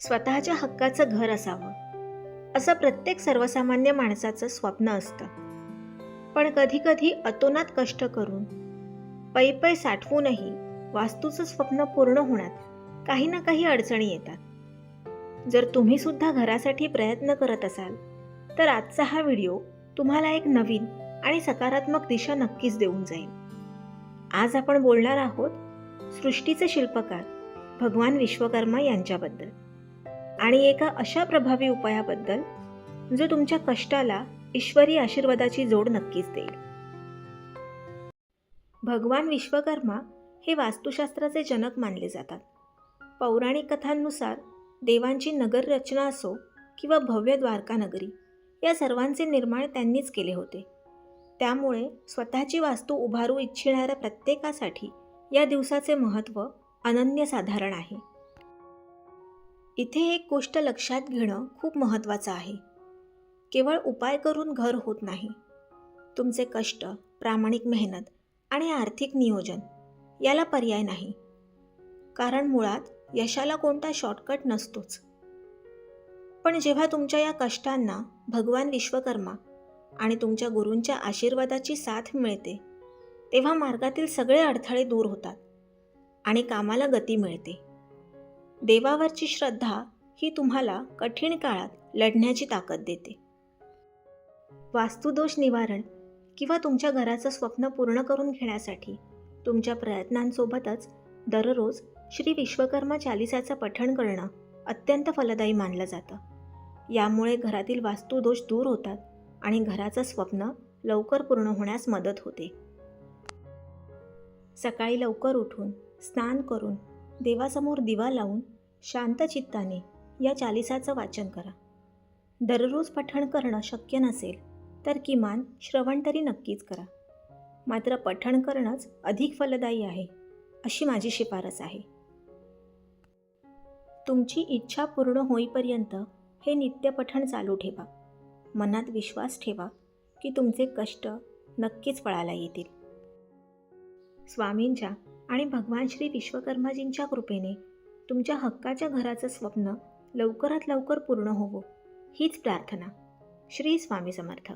स्वतःच्या हक्काचं घर असावं असं प्रत्येक सर्वसामान्य माणसाचं स्वप्न असतं. पण कधीकधी अतोनात कष्ट करून पै साठवूनही वास्तूचं स्वप्न पूर्ण होण्यात काही ना काही अडचणी येतात. जर तुम्ही सुद्धा घरासाठी प्रयत्न करत असाल तर आजचा हा व्हिडिओ तुम्हाला एक नवीन आणि सकारात्मक दिशा नक्कीच देऊन जाईल. आज आपण बोलणार आहोत सृष्टीचे शिल्पकार भगवान विश्वकर्मा यांच्याबद्दल आणि एका अशा प्रभावी उपायाबद्दल जो तुमच्या कष्टाला ईश्वरी आशीर्वादाची जोड नक्कीच देईल. भगवान विश्वकर्मा हे वास्तुशास्त्राचे जनक मानले जातात. पौराणिक कथांनुसार देवांची नगर रचना असो किंवा भव्य द्वारका नगरी, या सर्वांचे निर्माण त्यांनीच केले होते. त्यामुळे स्वतःची वास्तू उभारू इच्छिणाऱ्या प्रत्येकासाठी या दिवसाचे महत्त्व अनन्यसाधारण आहे. इथे एक गोष्ट लक्षात घेणं खूप महत्त्वाचं आहे. केवळ उपाय करून घर होत नाही. तुमचे कष्ट, प्रामाणिक मेहनत आणि आर्थिक नियोजन याला पर्याय नाही. कारण मुळात यशाला कोणता शॉर्टकट नसतोच. पण जेव्हा तुमच्या या कष्टांना भगवान विश्वकर्मा आणि तुमच्या गुरूंच्या आशीर्वादाची साथ मिळते, तेव्हा मार्गातील सगळे अडथळे दूर होतात आणि कामाला गती मिळते. देवावरची श्रद्धा ही तुम्हाला कठीण काळात लढण्याची ताकद देते. वास्तुदोष निवारण किंवा तुमच्या घराचं स्वप्न पूर्ण करून घेण्यासाठी तुमच्या प्रयत्नांसोबतच दररोज श्री विश्वकर्मा चालिसाचं पठण करणं अत्यंत फलदायी मानलं जातं. यामुळे घरातील वास्तुदोष दूर होतात आणि घराचं स्वप्न लवकर पूर्ण होण्यास मदत होते. सकाळी लवकर उठून स्नान करून देवासमोर दिवा लावून शांत चित्ताने या चालिसाचं वाचन करा. दररोज पठण करणं शक्य नसेल तर किमान श्रवण तरी नक्कीच करा. मात्र पठण करणंच अधिक फलदायी आहे अशी माझी शिफारस आहे. तुमची इच्छा पूर्ण होईपर्यंत हे नित्य पठण चालू ठेवा. मनात विश्वास ठेवा की तुमचे कष्ट नक्कीच फळाला येतील. स्वामींच्या आणि भगवान श्री विश्वकर्माजींच्या कृपेने तुमच्या हक्काच्या घराचं स्वप्न लवकरात लवकर पूर्ण होवो हीच प्रार्थना. श्री स्वामी समर्थ.